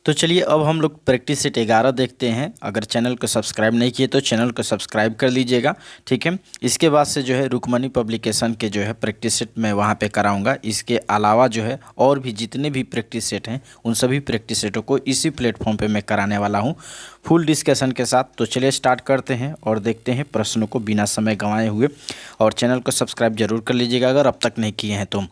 तो चलिए अब हम लोग प्रैक्टिस सेट 11 देखते हैं। अगर चैनल को सब्सक्राइब नहीं किए तो चैनल को सब्सक्राइब कर लीजिएगा, ठीक है। इसके बाद से जो है रुकमणी पब्लिकेशन के जो है प्रैक्टिस सेट मैं वहाँ पे कराऊंगा। इसके अलावा जो है और भी जितने भी प्रैक्टिस सेट हैं उन सभी प्रैक्टिस सेटों को इसी प्लेटफॉर्म पे मैं कराने वाला हूँ फुल डिस्कशन के साथ। तो चलिए स्टार्ट करते हैं और देखते हैं प्रश्नों को बिना समय गंवाए हुए। और चैनल को सब्सक्राइब जरूर कर लीजिएगा अगर अब तक नहीं किए हैं तो।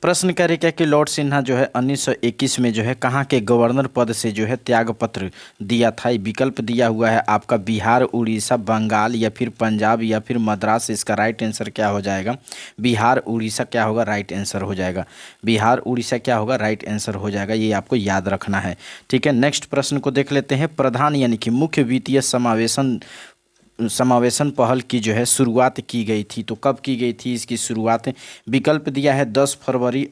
प्रश्न कह रहे क्या कि लॉर्ड सिन्हा जो है 1921 में जो है कहाँ के गवर्नर पद से जो है त्यागपत्र दिया था। ये विकल्प दिया हुआ है आपका बिहार, उड़ीसा, बंगाल या फिर पंजाब या फिर मद्रास। इसका राइट आंसर क्या हो जाएगा? बिहार उड़ीसा क्या होगा? राइट आंसर हो जाएगा। बिहार उड़ीसा क्या होगा? राइट आंसर हो जाएगा। ये आपको याद रखना है, ठीक है। नेक्स्ट प्रश्न को देख लेते हैं। प्रधान यानी कि मुख्य वित्तीय समावेशन पहल की जो है शुरुआत की गई थी, तो कब की गई थी इसकी शुरुआत? विकल्प दिया है 10 फरवरी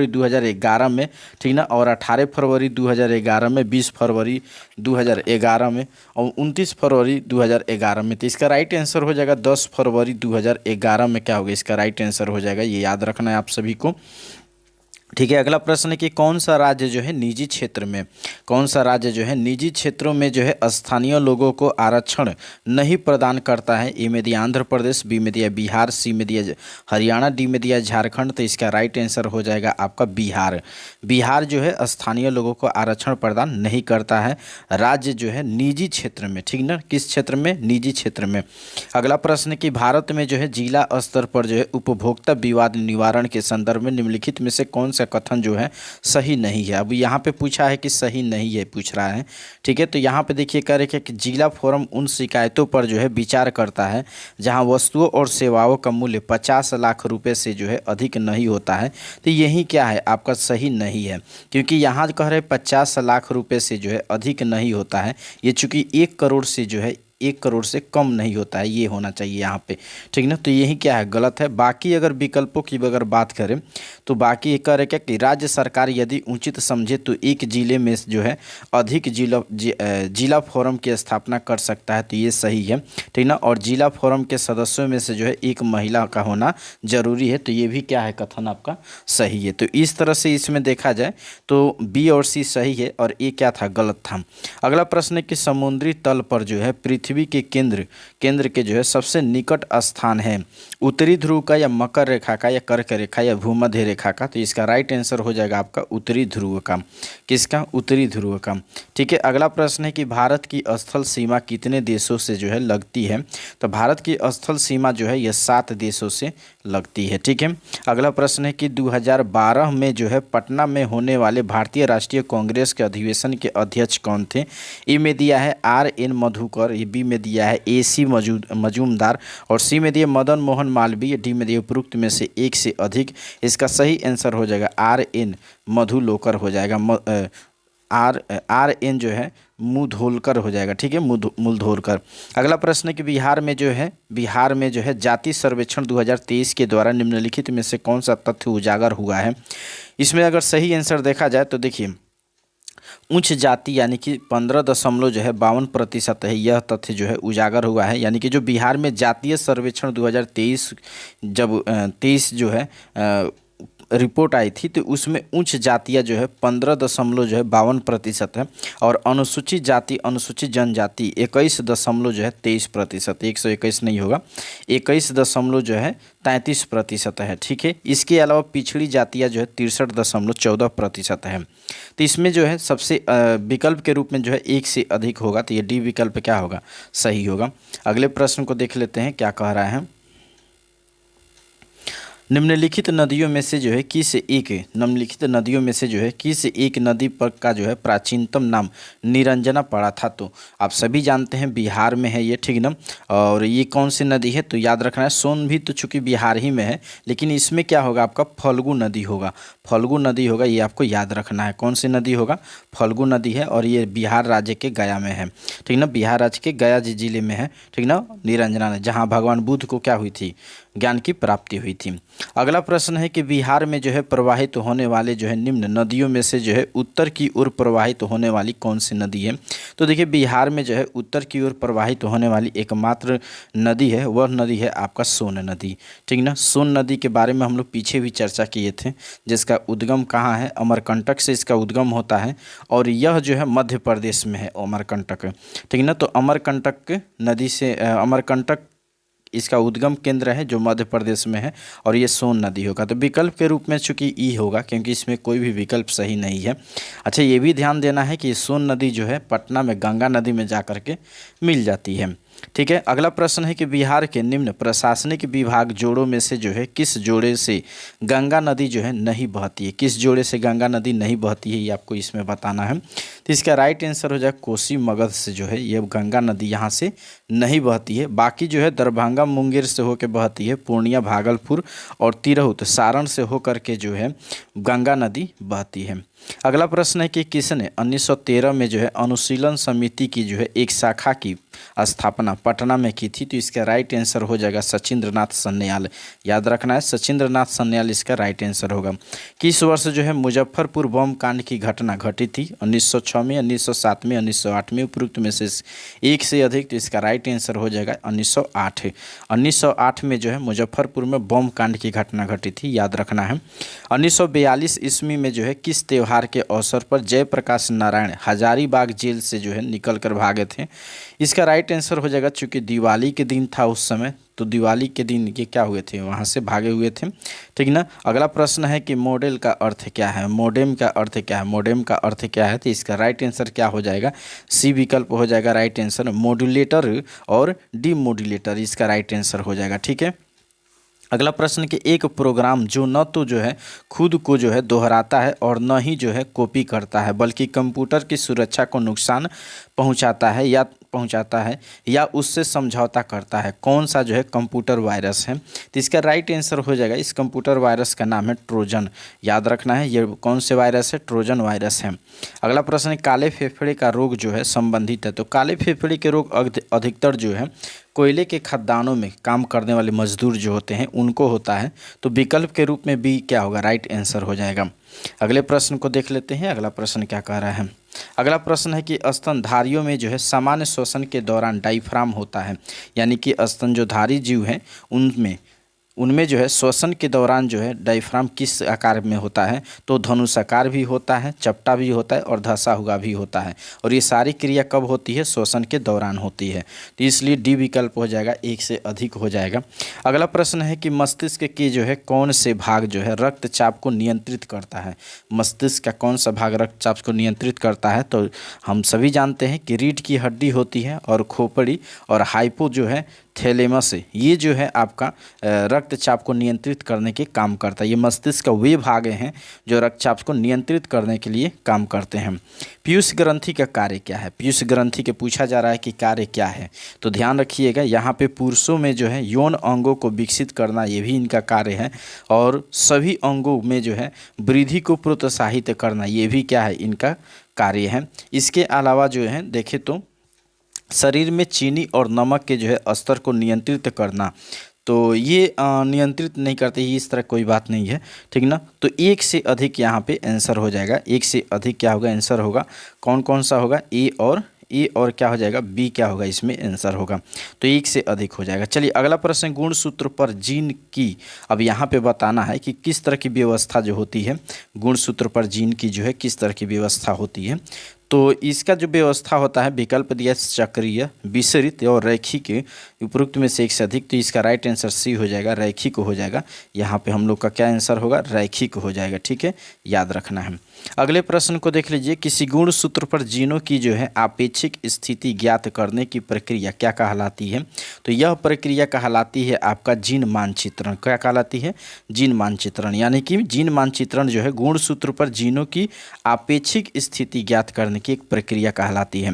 2011 में, ठीक ना, और 18 फरवरी 2011 में, 20 फरवरी 2011 में और 29 फरवरी 2011 में। तो इसका राइट आंसर हो जाएगा 10 फरवरी 2011 में क्या होगा? इसका राइट आंसर हो जाएगा। ये याद रखना है आप सभी को, ठीक है। अगला प्रश्न है कि कौन सा राज्य जो है निजी क्षेत्र में, कौन सा राज्य जो है निजी क्षेत्रों में जो है स्थानीय लोगों को आरक्षण नहीं प्रदान करता है? ए में दिया आंध्र प्रदेश, बी में दिया बिहार, सी में दिया हरियाणा, डी में दिया झारखंड। तो इसका राइट आंसर हो जाएगा आपका बिहार। बिहार जो है स्थानीय लोगों को आरक्षण प्रदान नहीं करता है राज्य जो है निजी क्षेत्र में, ठीक ना। किस क्षेत्र में? निजी क्षेत्र में। अगला प्रश्न है कि भारत में जो है जिला स्तर पर जो है उपभोक्ता विवाद निवारण के संदर्भ में निम्नलिखित में से कौन सा कथन जो है सही नहीं है? अब यहाँ पे पूछा है कि सही नहीं है पूछ रहा है, ठीक है। तो यहाँ पे देखिए कह रहे कि जिला फोरम उन शिकायतों पर जो है विचार करता है जहाँ वस्तुओं और सेवाओं का मूल्य 50 लाख रुपए से जो है अधिक नहीं होता है। तो यही क्या है आपका? सही नहीं है, क्योंकि यहाँ कह रहे 50 लाख रुपए से जो है अधिक नहीं होता है। ये चूंकि 1 करोड़ से जो है 1 करोड़ से कम नहीं होता है, ये होना चाहिए यहाँ पे, ठीक ना। तो यही क्या है? गलत है। बाकी अगर विकल्पों की अगर बात करें तो बाकी कह रहे क्या कि राज्य सरकार यदि उचित समझे तो एक जिले में जो है अधिक जिला फोरम की स्थापना कर सकता है। तो ये सही है, ठीक ना। और जिला फोरम के सदस्यों में से जो है एक महिला का होना जरूरी है। तो ये भी क्या है? कथन आपका सही है। तो इस तरह से इसमें देखा जाए तो बी और सी सही है और ए क्या था? गलत था। अगला प्रश्न है कि समुद्री तल पर जो है पृथ्वी के केंद्र के जो है सबसे निकट स्थान है उत्तरी ध्रुव का या मकर रेखा का या कर्क रेखा या भूमध्य रेखा का? तो इसका राइट आंसर हो जाएगा आपका उत्तरी ध्रुव का। किसका? उत्तरी ध्रुव का, ठीक है। अगला प्रश्न है कि भारत की स्थल सीमा कितने देशों से जो है लगती है? तो भारत की स्थल सीमा जो है यह 7 देशों से लगती है, ठीक है। अगला प्रश्न है कि 2012 में जो है पटना में होने वाले भारतीय राष्ट्रीय कांग्रेस के अधिवेशन के अध्यक्ष कौन थे? ए में दिया है RN मधुकर, बी में दिया है AC मजूमदार और सी में दिया मदन मोहन मालवीय, डी में दिया उपरोक्त में से एक से अधिक। इसका सही आंसर हो जाएगा RN मधुलोकर हो जाएगा। RN जो है मुधोलकर हो जाएगा, ठीक है, मुधोलकर। अगला प्रश्न है कि बिहार में जो है जाति सर्वेक्षण 2023 के द्वारा निम्नलिखित में से कौन सा तथ्य उजागर हुआ है? इसमें अगर सही आंसर देखा जाए तो देखिए उच्च जाति यानी कि 15.52% है, यह तथ्य जो है उजागर हुआ है। यानी कि जो बिहार में जातीय सर्वेक्षण 2023 जब 23 जो है रिपोर्ट आई थी तो उसमें उच्च जातियाँ जो है 15.52% है और अनुसूचित जाति अनुसूचित जनजाति 21.23%, 121 नहीं होगा, 21.33% है, ठीक है। इसके अलावा पिछड़ी जातियाँ जो है 63.14% है। तो इसमें जो है सबसे विकल्प के रूप में जो है एक से अधिक होगा, तो ये डी विकल्प क्या होगा? सही होगा। अगले प्रश्न को देख लेते हैं क्या कह रहा है। निम्नलिखित नदियों में से जो है किस एक नदी पर का जो है प्राचीनतम नाम निरंजना पड़ा था? तो आप सभी जानते हैं बिहार में है ये, ठीक ना। और ये कौन सी नदी है? तो याद रखना है सोन भी तो चूंकि बिहार ही में है, लेकिन इसमें क्या होगा आपका? फल्गु नदी होगा, फल्गु नदी होगा। ये आपको याद रखना है। कौन सी नदी होगा? फल्गु नदी है और ये बिहार राज्य के गया में है, ठीक ना। बिहार राज्य के गया जिले में है, ठीक ना। निरंजना जहाँ भगवान बुद्ध को क्या हुई थी? ज्ञान की प्राप्ति हुई थी। अगला प्रश्न है कि बिहार में जो है प्रवाहित होने वाले जो है निम्न नदियों में से जो है उत्तर की ओर प्रवाहित होने वाली कौन सी नदी है? तो देखिए बिहार में जो है उत्तर की ओर प्रवाहित होने वाली एकमात्र नदी है, वह नदी है आपका सोन नदी। ठीक ना, सोन नदी के बारे में हम लोग पीछे भी चर्चा किए थे, जिसका उद्गम कहाँ है? अमरकंटक से इसका उद्गम होता है और यह जो है मध्य प्रदेश में है अमरकंटक। ठीक ना, तो अमरकंटक नदी से अमरकंटक इसका उद्गम केंद्र है जो मध्य प्रदेश में है और ये सोन नदी होगा। तो विकल्प के रूप में चूंकि ई होगा क्योंकि इसमें कोई भी विकल्प सही नहीं है। अच्छा, ये भी ध्यान देना है कि सोन नदी जो है पटना में गंगा नदी में जा कर के मिल जाती है। ठीक है, अगला प्रश्न है कि बिहार के निम्न प्रशासनिक विभाग जोड़ों में से जो है किस जोड़े से गंगा नदी जो है नहीं बहती है? किस जोड़े से गंगा नदी नहीं बहती है ये आपको इसमें बताना है। तो इसका राइट आंसर हो जाए कोसी मगध से जो है ये गंगा नदी यहाँ से नहीं बहती है। बाकी जो है दरभंगा मुंगेर से होकर बहती है, पूर्णिया भागलपुर और तिरहुत सारण से होकर के जो है गंगा नदी बहती है। अगला प्रश्न है कि किसने 1913 में जो है अनुशीलन समिति की जो है एक शाखा की स्थापना पटना में की थी? तो इसका राइट आंसर हो जाएगा सचिंद्र नाथ सन्याल। याद रखना है, सचिंद्र नाथ सन्याल इसका राइट आंसर होगा। किस वर्ष जो है मुजफ्फरपुर बम कांड की घटना घटी थी? 1906 में, 1907 में, 1908 में, उपरोक्त में से एक से अधिक। तो इसका राइट आंसर हो जाएगा 1908। 1908 में जो है मुजफ्फरपुर में बम कांड की घटना घटी थी, याद रखना है। 1942 ईस्वी में जो है किस त्योहार के अवसर पर जयप्रकाश नारायण हजारीबाग जेल से जो है निकल कर भागे थे? इसका राइट आंसर हो जाएगा, चूंकि दिवाली के दिन था उस समय, तो दिवाली के दिन ये क्या हुए थे, वहाँ से भागे हुए थे। ठीक ना, अगला प्रश्न है कि मॉडल का अर्थ क्या है? मोडेम का अर्थ क्या है? मोडेम का अर्थ क्या है? तो इसका राइट आंसर क्या हो जाएगा? सी विकल्प हो जाएगा राइट आंसर। मॉड्यूलेटर और डीमॉड्यूलेटर इसका राइट आंसर हो जाएगा। ठीक है, अगला प्रश्न कि एक प्रोग्राम जो न तो जो है खुद को जो है दोहराता है और न ही जो है कॉपी करता है बल्कि कंप्यूटर की सुरक्षा को नुकसान पहुंचाता है या उससे समझौता करता है, कौन सा जो है कंप्यूटर वायरस है? तो इसका राइट आंसर हो जाएगा, इस कंप्यूटर वायरस का नाम है ट्रोजन। याद रखना है, ये कौन से वायरस है? ट्रोजन वायरस है। अगला प्रश्न है काले फेफड़े का रोग जो है संबंधित है। तो काले फेफड़े के रोग अधिकतर जो है कोयले के खदानों में काम करने वाले मजदूर जो होते हैं उनको होता है। तो विकल्प के रूप में बी क्या होगा? राइट आंसर हो जाएगा। अगले प्रश्न को देख लेते हैं। अगला प्रश्न क्या कह रहा है? अगला प्रश्न है कि स्तनधारियों में जो है सामान्य श्वसन के दौरान डायफ्राम होता है, यानी कि स्तन जो धारी जीव हैं उनमें जो है श्वसन के दौरान जो है डायफ्राम किस आकार में होता है? तो धनुषाकार भी होता है, चपटा भी होता है और धंसा हुआ भी होता है। और ये सारी क्रिया कब होती है? श्वसन के दौरान होती है। तो इसलिए डी विकल्प हो जाएगा, एक से अधिक हो जाएगा। अगला प्रश्न है कि मस्तिष्क के जो है कौन से भाग जो है रक्तचाप को नियंत्रित करता है? मस्तिष्क का कौन सा भाग रक्तचाप को नियंत्रित करता है? तो हम सभी जानते हैं कि रीढ़ की हड्डी होती है और खोपड़ी और हाइपो जो है थैलेमस, ये जो है आपका रक्तचाप को नियंत्रित करने के काम करता है। ये मस्तिष्क का वे भाग हैं जो रक्तचाप को नियंत्रित करने के लिए काम करते हैं। पीयूष ग्रंथि का कार्य क्या है? पीयूष ग्रंथि के पूछा जा रहा है कि कार्य क्या है, तो ध्यान रखिएगा यहाँ पे पुरुषों में जो है यौन अंगों को विकसित करना ये भी इनका कार्य है और सभी अंगों में जो है वृद्धि को प्रोत्साहित करना ये भी क्या है? इनका कार्य है। इसके अलावा जो है देखें तो शरीर में चीनी और नमक के जो है स्तर को नियंत्रित करना, तो ये नियंत्रित नहीं करते, इस तरह कोई बात नहीं है। ठीक ना, तो एक से अधिक यहाँ पे आंसर हो जाएगा। एक से अधिक क्या होगा? आंसर होगा कौन कौन सा होगा? ए और क्या हो जाएगा? बी क्या होगा? इसमें आंसर होगा। तो एक से अधिक हो जाएगा। चलिए अगला प्रश्न, गुणसूत्र पर जीन की, अब यहाँ पे बताना है कि किस तरह की व्यवस्था जो होती है, गुणसूत्र पर जीन की जो है किस तरह की व्यवस्था होती है। तो इसका जो व्यवस्था होता है विकल्प दिया चक्रीय, विसरित और रैखिक, उपरोक्त में से एक से अधिक। तो इसका राइट आंसर सी हो जाएगा, रैखिक हो जाएगा। यहाँ पे हम लोग का क्या आंसर होगा? रैखिक हो जाएगा। ठीक है, याद रखना है। अगले प्रश्न को देख लीजिए, किसी गुणसूत्र पर जीनों की जो है आपेक्षिक स्थिति ज्ञात करने की प्रक्रिया क्या कहलाती है? तो यह प्रक्रिया कहलाती है आपका जीन मानचित्रण। क्या कहलाती है? जीन मानचित्रण। यानी कि जीन मानचित्रण जो है गुणसूत्र पर जीनों की आपेक्षिक स्थिति ज्ञात करने की एक प्रक्रिया कहलाती है।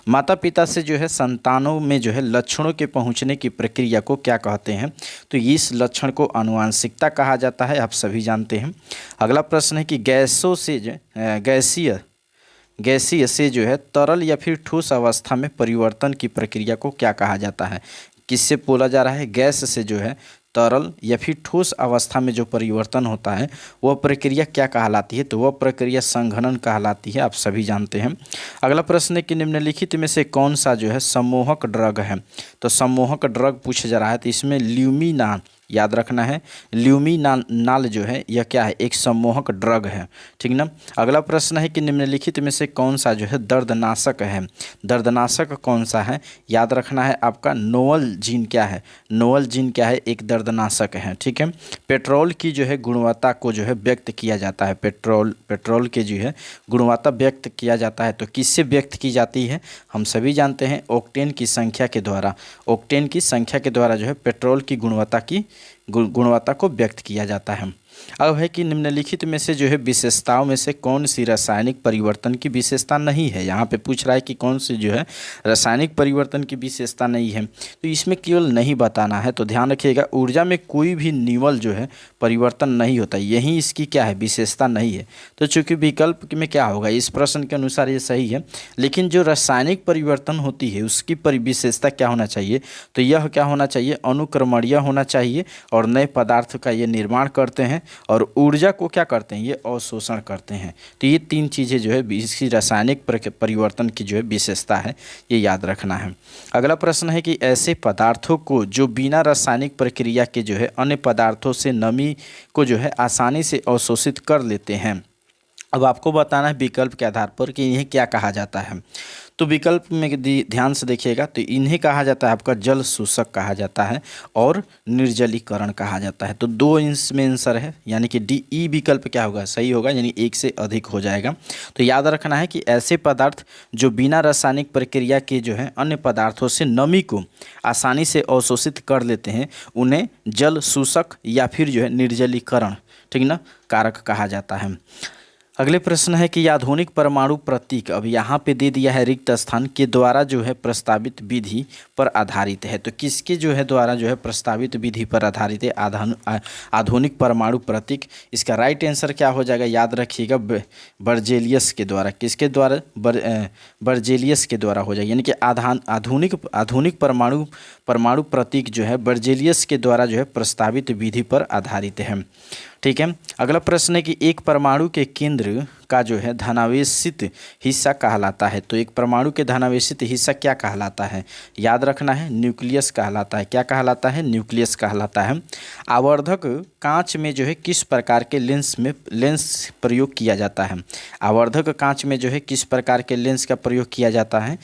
माता पिता से जो है संतानों में जो है लक्षणों के पहुंचने की प्रक्रिया को क्या कहते हैं? तो इस लक्षण को आनुवांशिकता कहा जाता है, आप सभी जानते हैं। अगला प्रश्न है कि गैसों से गैसीय से जो है तरल या फिर ठोस अवस्था में परिवर्तन की प्रक्रिया को क्या कहा जाता है? किससे बोला जा रहा है? गैस से जो है तरल या फिर ठोस अवस्था में जो परिवर्तन होता है वह प्रक्रिया क्या कहलाती है? तो वह प्रक्रिया संघनन कहलाती है, आप सभी जानते हैं। अगला प्रश्न है कि निम्नलिखित में से कौन सा जो है सम्मोहक ड्रग है? तो सम्मोहक ड्रग पूछा जा रहा है, तो इसमें ल्यूमिनान याद रखना है। ल्यूमिनाल जो है यह क्या है? एक सम्मोहक ड्रग है, ठीक ना। अगला प्रश्न है कि निम्नलिखित में से कौन सा जो है दर्दनाशक है? दर्दनाशक कौन सा है? याद रखना है आपका नोवल्जीन क्या है? नोवल्जीन क्या है? एक दर्दनाशक है, ठीक है। पेट्रोल की जो है गुणवत्ता को जो है व्यक्त किया जाता है, पेट्रोल के जो है गुणवत्ता व्यक्त किया जाता है, तो किससे व्यक्त की जाती है? हम सभी जानते हैं ऑक्टेन की संख्या के द्वारा। ऑक्टेन की संख्या के द्वारा जो है पेट्रोल की गुणवत्ता को व्यक्त किया जाता है। अब है कि निम्नलिखित में से जो है विशेषताओं में से कौन सी रासायनिक परिवर्तन की विशेषता नहीं है? यहाँ पे पूछ रहा है कि कौन सी जो है रासायनिक परिवर्तन की विशेषता नहीं है, तो इसमें केवल नहीं बताना है। तो ध्यान रखिएगा, ऊर्जा में कोई भी निवल जो है परिवर्तन नहीं होता, यही इसकी क्या है? विशेषता नहीं है। तो चूंकि विकल्प में क्या होगा, इस प्रश्न के अनुसार ये सही है, लेकिन जो रासायनिक परिवर्तन होती है उसकी विशेषता क्या होना चाहिए? तो यह क्या होना चाहिए? अनुक्रमणीय होना चाहिए, और नए पदार्थ का ये निर्माण करते हैं, और ऊर्जा को क्या करते हैं? ये अवशोषण करते हैं। तो ये तीन चीज़ें जो है इसकी रासायनिक परिवर्तन की जो है विशेषता है, ये याद रखना है। अगला प्रश्न है कि ऐसे पदार्थों को जो बिना रासायनिक प्रक्रिया के जो है अन्य पदार्थों से नमी को जो है आसानी से अवशोषित कर लेते हैं। अब आपको बताना है विकल्प के आधार पर कि इन्हें क्या कहा जाता है। तो विकल्प में ध्यान से देखिएगा, तो इन्हें कहा जाता है आपका जल शोषक कहा जाता है, और निर्जलीकरण कहा जाता है। तो दो इसमें आंसर है, यानी कि डी ई विकल्प क्या होगा? सही होगा, यानी एक से अधिक हो जाएगा। तो याद रखना है कि ऐसे पदार्थ जो बिना रासायनिक प्रक्रिया के जो है अन्य पदार्थों से नमी को आसानी से अवशोषित कर लेते हैं, उन्हें जल शोषक या फिर जो है निर्जलीकरण, ठीक ना, कारक कहा जाता है। अगले प्रश्न है कि आधुनिक परमाणु प्रतीक, अब यहाँ पे दे दिया है रिक्त स्थान, के द्वारा जो है प्रस्तावित विधि पर आधारित है। तो किसके जो है द्वारा जो है प्रस्तावित विधि पर आधारित है आधुनिक परमाणु प्रतीक? इसका राइट आंसर क्या हो जाएगा? याद रखिएगा, बर्जेलियस के द्वारा। किसके द्वारा? बर्जेलियस के द्वारा हो जाएगा, यानी कि आधुनिक परमाणु प्रतीक जो है बर्जेलियस के द्वारा जो है प्रस्तावित विधि पर आधारित है, ठीक है। अगला प्रश्न है कि एक परमाणु के केंद्र का जो है धनावेशित हिस्सा कहलाता है। तो एक परमाणु के धनावेशित हिस्सा क्या कहलाता है? याद रखना है, न्यूक्लियस कहलाता है। क्या कहलाता है? न्यूक्लियस कहलाता है। आवर्धक कांच में जो है किस प्रकार के लेंस प्रयोग किया जाता है? आवर्धक कांच में जो है किस प्रकार के लेंस का प्रयोग किया जाता है?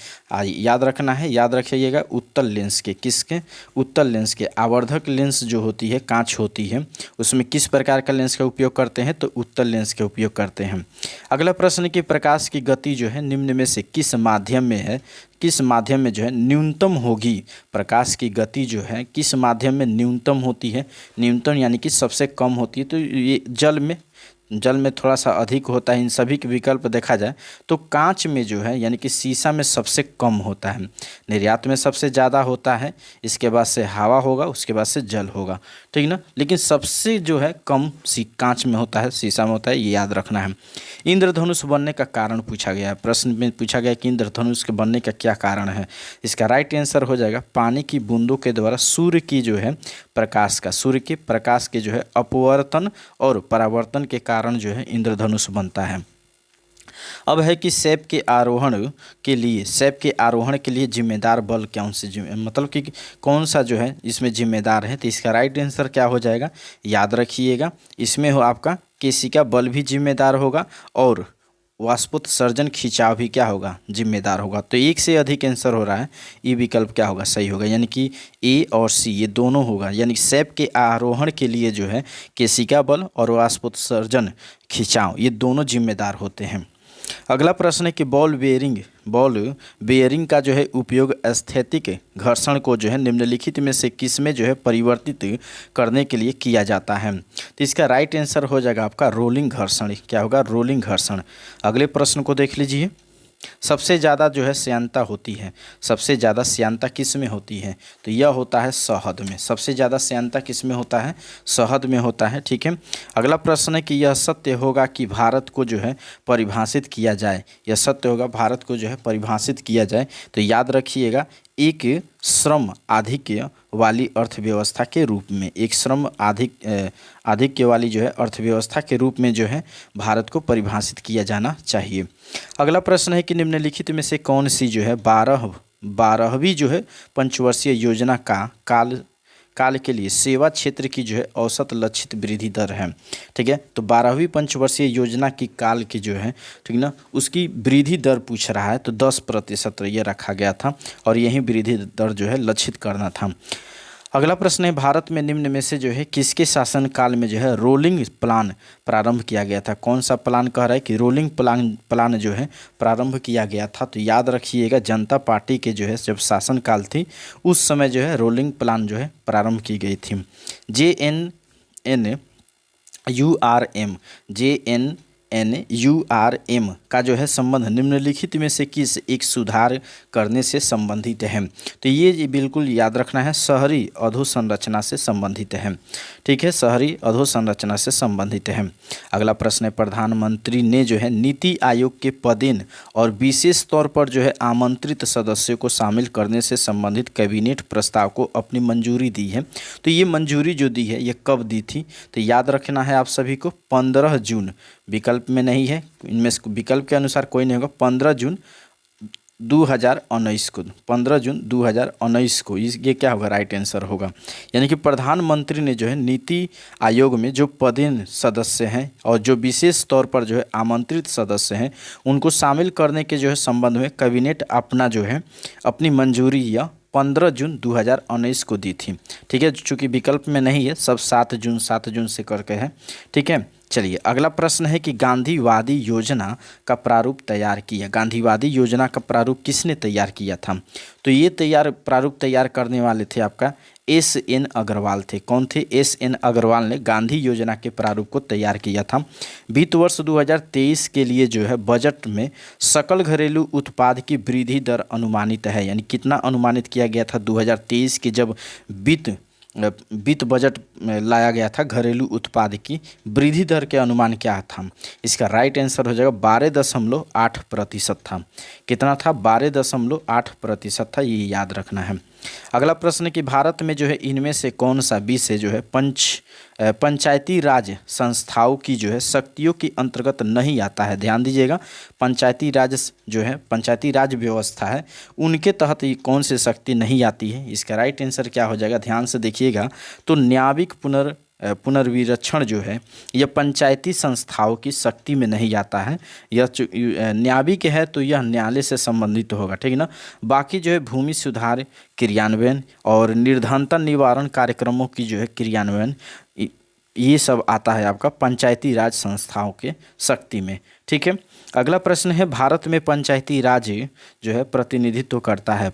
याद रखना है, याद रखिएगा, उत्तल लेंस के। किसके? उत्तल लेंस के। आवर्धक लेंस जो होती है, कांच होती है, उसमें किस प्रकार का लेंस का उपयोग करते हैं? तो उत्तल लेंस के उपयोग करते हैं। अगला प्रश्न कि प्रकाश की गति जो है निम्न में से किस माध्यम में है, किस माध्यम में जो है न्यूनतम होगी? प्रकाश की गति जो है किस माध्यम में न्यूनतम होती है? न्यूनतम यानी कि सबसे कम होती है, तो ये जल में थोड़ा सा अधिक होता है। इन सभी के विकल्प देखा जाए तो कांच में जो है यानी कि शीशा में सबसे कम होता है, निर्यात में सबसे ज़्यादा होता है, इसके बाद से हवा होगा, उसके बाद से जल होगा, ठीक ना। लेकिन सबसे जो है कम कांच में होता है, शीशा में होता है, ये याद रखना है। इंद्रधनुष बनने का कारण पूछा गया है, प्रश्न में पूछा गया कि इंद्रधनुष के बनने का क्या कारण है? इसका राइट आंसर हो जाएगा पानी की बूंदों के द्वारा सूर्य की जो है सूर्य के प्रकाश के जो है अपवर्तन और परावर्तन के कारण जो है इंद्रधनुष बनता है। अब है कि शैप के आरोहण के लिए जिम्मेदार बल कौन से मतलब कि कौन सा जो है इसमें जिम्मेदार है? तो इसका राइट आंसर क्या हो जाएगा? याद रखिएगा, इसमें हो आपका केशिका बल भी जिम्मेदार होगा, और वाष्पोत्सर्जन खिंचाव भी क्या होगा? जिम्मेदार होगा। तो एक से अधिक आंसर हो रहा है, ये विकल्प क्या होगा? सही होगा, यानी कि ए और सी ये दोनों होगा। यानी शैप के आरोहण के लिए जो है केशिका बल और वाष्पोत्सर्जन खिंचाव ये दोनों जिम्मेदार होते हैं। अगला प्रश्न है कि बॉल बेयरिंग का जो है उपयोग स्थैतिक घर्षण को जो है निम्नलिखित में से किस में जो है परिवर्तित करने के लिए किया जाता है? तो इसका राइट आंसर हो जाएगा आपका रोलिंग घर्षण। क्या होगा? रोलिंग घर्षण। अगले प्रश्न को देख लीजिए, सबसे ज़्यादा जो है श्यानता होती है, सबसे ज़्यादा श्यानता किस में होती है? तो यह होता है शहद में। सबसे ज़्यादा श्यानता किस में होता है? शहद में होता है, ठीक है। अगला प्रश्न है कि यह सत्य होगा कि भारत को जो है परिभाषित किया जाए, यह सत्य होगा भारत को जो है परिभाषित किया जाए। तो याद रखिएगा एक श्रम आधिक्य वाली अर्थव्यवस्था के रूप में, एक श्रम आधिक्य वाली जो है अर्थव्यवस्था के रूप में जो है भारत को परिभाषित किया जाना चाहिए। अगला प्रश्न है कि निम्नलिखित में से कौन सी जो है 12वीं जो है पंचवर्षीय योजना का काल के लिए सेवा क्षेत्र की जो है औसत लक्षित वृद्धि दर है। ठीक है, तो 12वीं पंचवर्षीय योजना की काल की जो है, ठीक ना, उसकी वृद्धि दर पूछ रहा है, तो 10% ये रखा गया था और यही वृद्धि दर जो है लक्षित करना था। अगला प्रश्न है भारत में निम्न में से जो है किसके शासनकाल में जो है रोलिंग प्लान प्रारंभ किया गया था। कौन सा प्लान कह रहा है कि रोलिंग प्लान जो है प्रारंभ किया गया था, तो याद रखिएगा जनता पार्टी के जो है जब शासनकाल थी उस समय जो है रोलिंग प्लान जो है प्रारंभ की गई थी। JNNURM का जो है संबंध निम्नलिखित में से किस एक सुधार करने से संबंधित है। तो ये बिल्कुल याद रखना है, शहरी अधोसंरचना से संबंधित है। ठीक है, शहरी अधोसंरचना से संबंधित है। अगला प्रश्न है प्रधानमंत्री ने जो है नीति आयोग के पदेन और विशेष तौर पर जो है आमंत्रित सदस्यों को शामिल करने से संबंधित कैबिनेट प्रस्ताव को अपनी मंजूरी दी है। तो ये मंजूरी जो दी है ये कब दी थी, तो याद रखना है आप सभी को 15 जून, विकल्प में नहीं है, इनमें विकल्प के अनुसार कोई नहीं होगा, 15 जून 2019 को, 15 जून 2019 को ये क्या होगा, राइट आंसर होगा। यानी कि प्रधानमंत्री ने जो है नीति आयोग में जो पदेन सदस्य हैं और जो विशेष तौर पर जो है आमंत्रित सदस्य हैं उनको शामिल करने के जो है संबंध में कैबिनेट अपना जो है अपनी मंजूरी या 15 जून 2019 को दी थी। ठीक है, चूँकि विकल्प में नहीं है, सब 7 जून से करके है। ठीक है, चलिए अगला प्रश्न है कि गांधीवादी योजना का प्रारूप तैयार किया। गांधीवादी योजना का प्रारूप किसने तैयार किया था, तो ये प्रारूप तैयार करने वाले थे आपका SN अग्रवाल थे। कौन थे, SN अग्रवाल ने गांधी योजना के प्रारूप को तैयार किया था। वित्त वर्ष 2023 के लिए जो है बजट में सकल घरेलू उत्पाद की वृद्धि दर अनुमानित है, यानी कितना अनुमानित किया गया था 2023 के जब वित्त बजट में लाया गया था, घरेलू उत्पाद की वृद्धि दर के अनुमान क्या था, इसका राइट आंसर हो जाएगा 12.8% था। कितना था, 12.8% था, ये याद रखना है। अगला प्रश्न कि भारत में जो है इनमें से कौन सा विषय जो है पंचायती राज संस्थाओं की जो है शक्तियों के अंतर्गत नहीं आता है। ध्यान दीजिएगा, पंचायती राज जो है पंचायती राज व्यवस्था है उनके तहत ये कौन सी शक्ति नहीं आती है, इसका राइट आंसर क्या हो जाएगा, ध्यान से देखिएगा। तो न्यायिक पुनर्विरक्षण जो है यह पंचायती संस्थाओं की शक्ति में नहीं आता है। यह न्यायिक है तो यह न्यायालय से संबंधित होगा, ठीक है ना। बाकी जो है भूमि सुधार क्रियान्वयन और निर्धनता निवारण कार्यक्रमों की जो है क्रियान्वयन, ये सब आता है आपका पंचायती राज संस्थाओं के शक्ति में। ठीक है, अगला प्रश्न है भारत में पंचायती राज जो है प्रतिनिधित्व करता है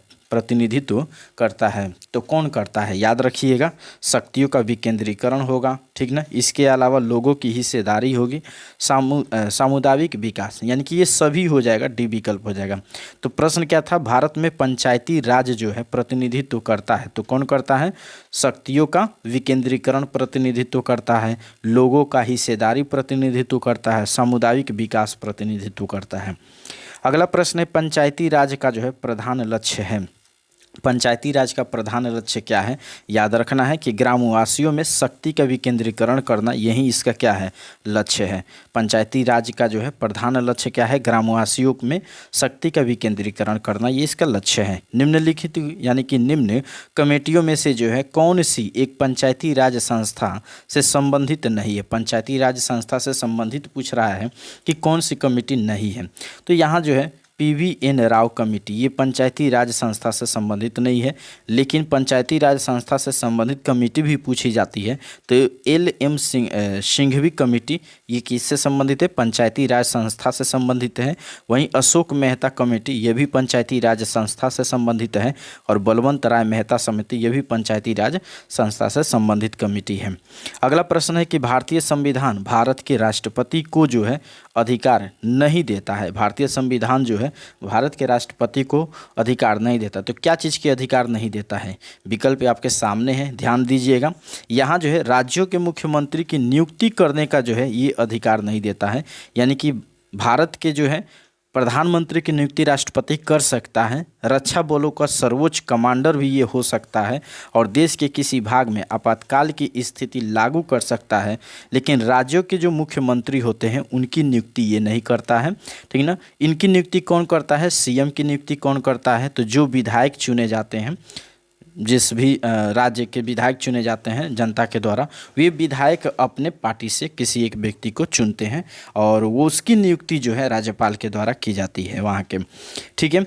तो कौन करता है, याद रखिएगा शक्तियों का विकेंद्रीकरण होगा, ठीक ना। इसके अलावा लोगों की हिस्सेदारी होगी, सामुदायिक विकास, यानी कि ये सभी हो जाएगा, डी विकल्प हो जाएगा। तो प्रश्न क्या था, भारत में पंचायती राज जो है प्रतिनिधित्व करता है तो कौन करता है, शक्तियों का विकेंद्रीकरण प्रतिनिधित्व करता है, लोगों का हिस्सेदारी प्रतिनिधित्व करता है, सामुदायिक विकास प्रतिनिधित्व करता है। अगला प्रश्न है पंचायती राज का जो है प्रधान लक्ष्य है। पंचायती राज का प्रधान लक्ष्य क्या है, याद रखना है कि ग्रामवासियों में शक्ति का विकेंद्रीकरण करना, यही इसका क्या है, लक्ष्य है। पंचायती राज का जो है प्रधान लक्ष्य क्या है, ग्रामवासियों में शक्ति का विकेंद्रीकरण करना, ये इसका लक्ष्य है। निम्नलिखित यानी कि निम्न कमेटियों में से जो है कौन सी एक पंचायती राज संस्था से संबंधित नहीं है। पंचायती राज संस्था से संबंधित पूछ रहा है कि कौन सी कमेटी नहीं है, तो यहाँ जो है PVN राव कमेटी, ये पंचायती राज संस्था से संबंधित नहीं है, लेकिन पंचायती राज संस्था से संबंधित कमेटी भी पूछी जाती है। तो LM सिंघवी कमेटी, ये किससे संबंधित है, पंचायती राज संस्था से संबंधित है। वहीं अशोक मेहता कमेटी, ये भी पंचायती राज संस्था से संबंधित है। और बलवंत राय मेहता समिति, ये भी पंचायती राज संस्था से संबंधित कमेटी है। अगला प्रश्न है कि भारतीय संविधान भारत के राष्ट्रपति को जो है अधिकार नहीं देता है। भारतीय संविधान जो है भारत के राष्ट्रपति को अधिकार नहीं देता, तो क्या चीज़ के अधिकार नहीं देता है, विकल्प आपके सामने है, ध्यान दीजिएगा। यहाँ जो है राज्यों के मुख्यमंत्री की नियुक्ति करने का जो है ये अधिकार नहीं देता है, यानी कि भारत के जो है प्रधानमंत्री की नियुक्ति राष्ट्रपति कर सकता है, रक्षा बलों का सर्वोच्च कमांडर भी ये हो सकता है और देश के किसी भाग में आपातकाल की स्थिति लागू कर सकता है, लेकिन राज्यों के जो मुख्यमंत्री होते हैं उनकी नियुक्ति ये नहीं करता है, ठीक ना। इनकी नियुक्ति कौन करता है? सीएम की नियुक्ति कौन करता है? तो जो विधायक चुने जाते हैं, जिस भी राज्य के विधायक चुने जाते हैं जनता के द्वारा, वे विधायक अपने पार्टी से किसी एक व्यक्ति को चुनते हैं और वो उसकी नियुक्ति जो है राज्यपाल के द्वारा की जाती है वहाँ के, ठीक है।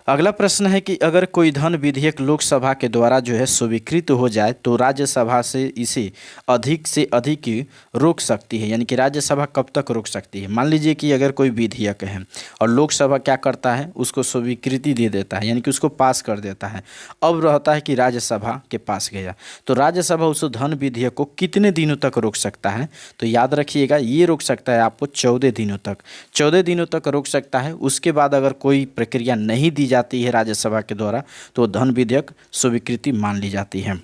अगला प्रश्न है कि अगर कोई धन विधेयक लोकसभा के द्वारा जो है स्वीकृत हो जाए तो राज्यसभा से इसे अधिक से अधिक रोक सकती है, यानी कि राज्यसभा कब तक रोक सकती है? मान लीजिए कि अगर कोई विधेयक है और लोकसभा क्या करता है, उसको स्वीकृति दे देता है, यानी कि उसको पास कर देता है। अब रहता है कि राज्यसभा के पास गया, तो राज्यसभा उस धन विधेयक को कितने दिनों तक रोक सकता है? तो याद रखिएगा, ये रोक सकता है आपको 14 दिनों तक, 14 दिनों तक रोक सकता है। उसके बाद अगर कोई प्रक्रिया नहीं दी जाती है राज्यसभा के द्वारा तो धन विधेयक स्वीकृति मान ली जाती है।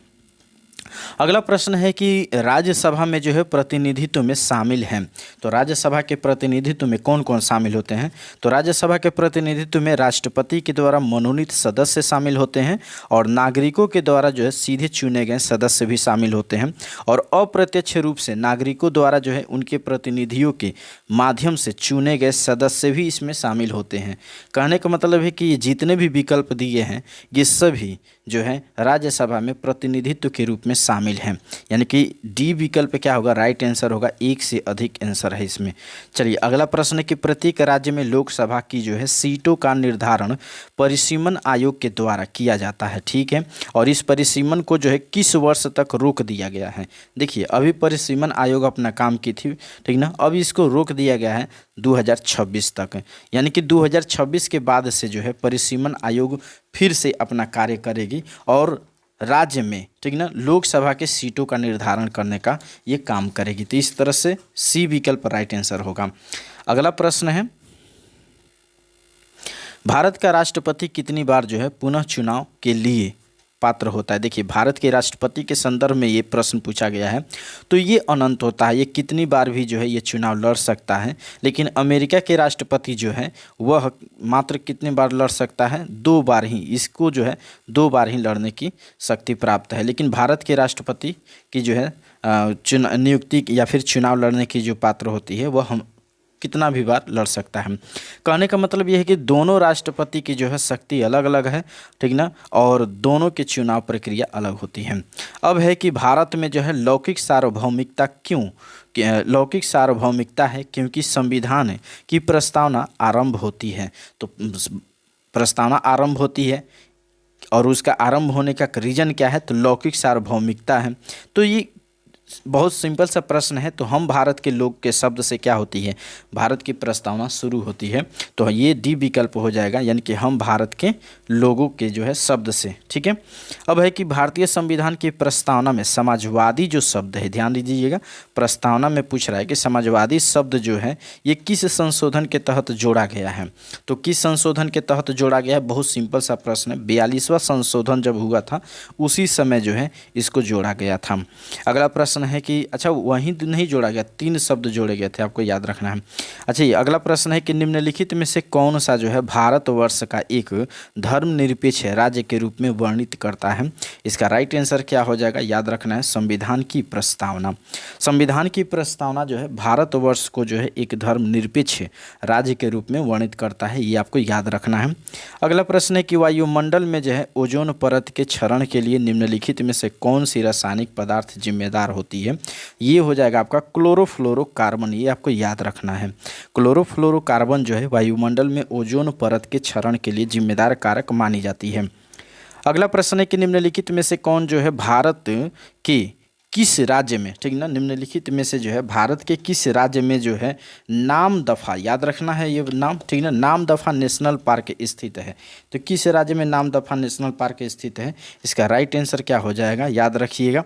अगला प्रश्न है कि राज्यसभा में जो है प्रतिनिधित्व में शामिल हैं, तो राज्यसभा के प्रतिनिधित्व में कौन कौन शामिल होते हैं? तो राज्यसभा के प्रतिनिधित्व में राष्ट्रपति के द्वारा मनोनीत सदस्य शामिल होते हैं और नागरिकों के द्वारा जो है सीधे चुने गए सदस्य भी शामिल होते हैं और अप्रत्यक्ष रूप से नागरिकों द्वारा जो है उनके प्रतिनिधियों के माध्यम से चुने गए सदस्य भी इसमें शामिल होते हैं। कहने का मतलब है कि ये जितने भी विकल्प दिए हैं ये सभी जो है राज्यसभा में प्रतिनिधित्व के रूप में शामिल हैं, यानी कि डी विकल्प क्या होगा? राइट आंसर होगा। एक से अधिक आंसर है इसमें। चलिए अगला प्रश्न है कि प्रत्येक राज्य में लोकसभा की जो है सीटों का निर्धारण परिसीमन आयोग के द्वारा किया जाता है, ठीक है। और इस परिसीमन को जो है किस वर्ष तक रोक दिया गया है? देखिए अभी परिसीमन आयोग अपना काम की थी, ठीक ना, अब इसको रोक दिया गया है 2026 तक, यानी कि 2026 के बाद से जो है परिसीमन आयोग फिर से अपना कार्य करेगी और राज्य में, ठीक ना, लोकसभा के सीटों का निर्धारण करने का ये काम करेगी। तो इस तरह से सी विकल्प राइट आंसर होगा। अगला प्रश्न है, भारत का राष्ट्रपति कितनी बार जो है पुनः चुनाव के लिए पात्र होता है? देखिए भारत के राष्ट्रपति के संदर्भ में ये प्रश्न पूछा गया है, तो ये अनंत होता है, ये कितनी बार भी जो है ये चुनाव लड़ सकता है। लेकिन अमेरिका के राष्ट्रपति जो है वह मात्र कितने बार लड़ सकता है? 2 बार ही, इसको जो है 2 बार ही लड़ने की शक्ति प्राप्त है। लेकिन भारत के राष्ट्रपति की जो है नियुक्ति या फिर चुनाव लड़ने की जो पात्र होती है वह हम कितना भी बार लड़ सकता है। कहने का मतलब यह है कि दोनों राष्ट्रपति की जो है शक्ति अलग अलग है, ठीक ना, और दोनों की चुनाव प्रक्रिया अलग होती है। अब है कि भारत में जो है लौकिक सार्वभौमिकता क्यों? लौकिक सार्वभौमिकता है क्योंकि संविधान की प्रस्तावना आरंभ होती है, तो प्रस्तावना आरंभ होती है और उसका आरंभ होने का रीजन क्या है? तो लौकिक सार्वभौमिकता है। तो ये बहुत सिंपल सा प्रश्न है। तो हम भारत के लोग के शब्द से क्या होती है? भारत की प्रस्तावना शुरू होती है, तो ये डी विकल्प हो जाएगा, यानी कि हम भारत के लोगों के जो है शब्द से, ठीक है। अब है कि भारतीय संविधान की प्रस्तावना में समाजवादी जो शब्द है, ध्यान दीजिएगा, प्रस्तावना में पूछ रहा है कि समाजवादी शब्द जो है ये किस संशोधन के तहत जोड़ा गया है? तो किस संशोधन के तहत जोड़ा गया है? बहुत सिंपल सा प्रश्न है। 42वां संशोधन जब हुआ था उसी समय जो है इसको जोड़ा गया था। अगला प्रश्न है कि अच्छा वहीं नहीं जोड़ा गया, 3 शब्द जोड़े गए थे, आपको याद रखना है। अच्छा ये अगला प्रश्न है कि निम्नलिखित में से कौन सा जो है भारतवर्ष का एक धर्मनिरपेक्ष राज्य के रूप में वर्णित करता है? इसका राइट आंसर क्या हो जाएगा? याद रखना है संविधान की प्रस्तावना। संविधान की प्रस्तावना जो है भारतवर्ष को जो है एक धर्मनिरपेक्ष राज्य के रूप में वर्णित करता है, ये आपको याद रखना है। अगला प्रश्न है कि वायुमंडल में जो है ओजोन परत के क्षरण के लिए निम्नलिखित में से कौन सी रासायनिक पदार्थ जिम्मेदार होती है? ये हो जाएगा आपका क्लोरोफ्लोरोकार्बन, ये आपको याद रखना है। क्लोरोफ्लोरोकार्बन जो है वायुमंडल में ओजोन परत के क्षरण के लिए जिम्मेदार कारक मानी जाती है। अगला प्रश्न है कि निम्नलिखित में से कौन जो है भारत के किस राज्य में, ठीक ना, निम्नलिखित में से जो है भारत के किस राज्य में जो है नामदफा, याद रखना है ये नाम, ठीक ना, नामदफा नेशनल पार्क स्थित है? तो किस राज्य में नामदफा नेशनल पार्क स्थित है? इसका राइट आंसर क्या हो जाएगा? याद रखिएगा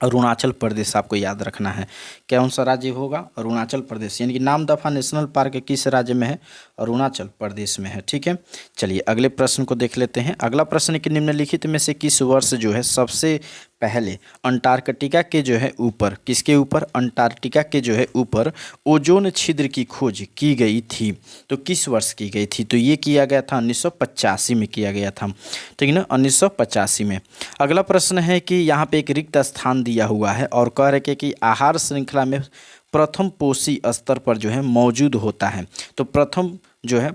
अरुणाचल प्रदेश, आपको याद रखना है। कौन सा राज्य होगा? अरुणाचल प्रदेश, यानी कि नामदफा नेशनल पार्क किस राज्य में है? अरुणाचल प्रदेश में है, ठीक है। चलिए अगले प्रश्न को देख लेते हैं। अगला प्रश्न है कि निम्नलिखित में से किस वर्ष जो है सबसे पहले अंटार्कटिका के जो है ऊपर, किसके ऊपर, अंटार्कटिका के जो है ऊपर ओजोन छिद्र की खोज की गई थी। तो किस वर्ष की गई थी? तो ये किया गया था 1985 में किया गया था, ठीक है ना, 1985 में। अगला प्रश्न है कि यहाँ पे एक रिक्त स्थान दिया हुआ है और कह रहे कि आहार श्रृंखला में प्रथम पोषी स्तर पर जो है मौजूद होता है। तो प्रथम जो है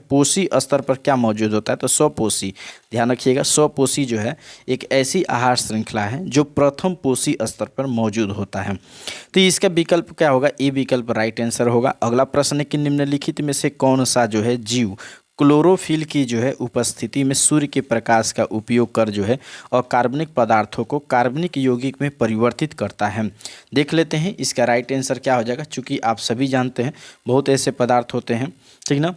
पोषी स्तर पर क्या मौजूद होता है? तो स्वपोषी। ध्यान रखिएगा, स्वपोषी जो है एक ऐसी आहार श्रृंखला है जो प्रथम पोषी स्तर पर मौजूद होता है। तो इसका विकल्प क्या होगा? ए विकल्प राइट आंसर होगा। अगला प्रश्न है कि निम्नलिखित में से कौन सा जो है जीव क्लोरोफिल की जो है उपस्थिति में सूर्य के प्रकाश का उपयोग कर जो है और कार्बनिक पदार्थों को कार्बनिक यौगिक में परिवर्तित करता है? देख लेते हैं इसका राइट आंसर क्या हो जाएगा। चूँकि आप सभी जानते हैं बहुत ऐसे पदार्थ होते हैं, ठीक ना,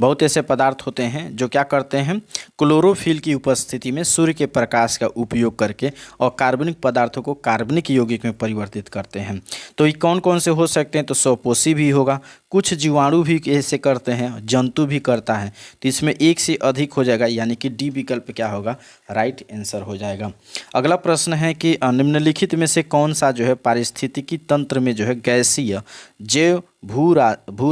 बहुत ऐसे पदार्थ होते हैं जो क्या करते हैं, क्लोरोफिल की उपस्थिति में सूर्य के प्रकाश का उपयोग करके और कार्बनिक पदार्थों को कार्बनिक यौगिक में परिवर्तित करते हैं। तो ये कौन कौन से हो सकते हैं? तो स्वपोषी भी होगा, कुछ जीवाणु भी ऐसे करते हैं, जंतु भी करता है। तो इसमें एक से अधिक हो जाएगा, यानी कि डी विकल्प क्या होगा? राइट आंसर हो जाएगा। अगला प्रश्न है कि निम्नलिखित में से कौन सा जो है पारिस्थितिकी तंत्र में जो है गैसीय जैव भू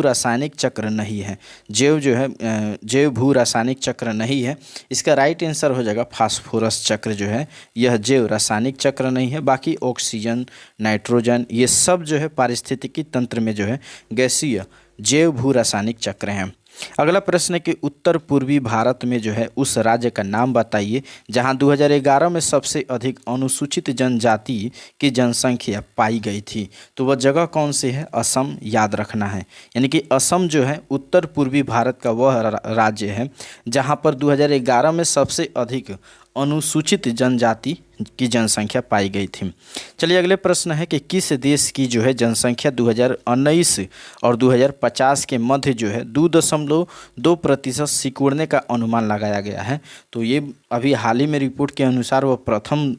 रासायनिक चक्र नहीं है? जैव भू रासायनिक चक्र नहीं है, इसका राइट आंसर हो जाएगा फास्फोरस चक्र जो है यह जैव रासायनिक चक्र नहीं है। बाकी ऑक्सीजन, नाइट्रोजन, ये सब जो है पारिस्थितिकी तंत्र में जो है गैसीय जैव भू रासायनिक चक्र हैं। अगला प्रश्न है कि उत्तर पूर्वी भारत में जो है उस राज्य का नाम बताइए जहां 2011 में सबसे अधिक अनुसूचित जनजाति की जनसंख्या पाई गई थी। तो वह जगह कौन सी है? असम। याद रखना है, यानी कि असम जो है उत्तर पूर्वी भारत का वह राज्य है जहां पर 2011 में सबसे अधिक अनुसूचित जनजाति की जनसंख्या पाई गई थी। चलिए अगले प्रश्न है कि किस देश की जो है जनसंख्या 2019 और 2050 के मध्य जो है 2.2% सिकुड़ने का अनुमान लगाया गया है। तो ये अभी हाल ही में रिपोर्ट के अनुसार वह प्रथम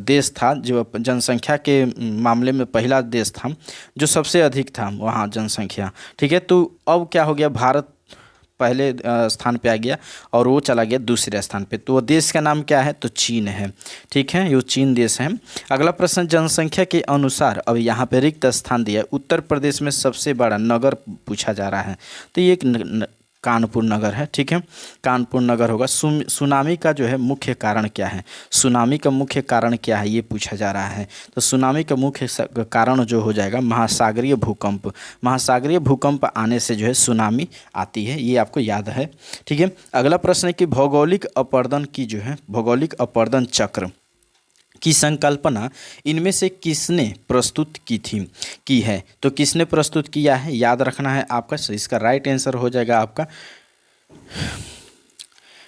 देश था जो जनसंख्या के मामले में पहला देश था जो सबसे अधिक था वहाँ जनसंख्या, ठीक है। तो अब क्या हो गया, भारत पहले स्थान पे आ गया और वो चला गया दूसरे स्थान पे। तो वो देश का नाम क्या है? तो चीन है, ठीक है, ये चीन देश है। अगला प्रश्न, जनसंख्या के अनुसार अब यहाँ पे रिक्त स्थान दिया है, उत्तर प्रदेश में सबसे बड़ा नगर पूछा जा रहा है। तो ये एक कानपुर नगर है, ठीक है, कानपुर नगर होगा। सुनामी का जो है मुख्य कारण क्या है? सुनामी का मुख्य कारण क्या है ये पूछा जा रहा है। तो सुनामी का मुख्य कारण जो हो जाएगा महासागरीय भूकंप। महासागरीय भूकंप आने से जो है सुनामी आती है, ये आपको याद है, ठीक है। अगला प्रश्न है कि भौगोलिक अपर्दन की जो है भौगोलिक अपर्दन चक्र की संकल्पना इनमें से किसने प्रस्तुत की है? तो किसने प्रस्तुत किया है याद रखना है आपका। इसका राइट आंसर हो जाएगा आपका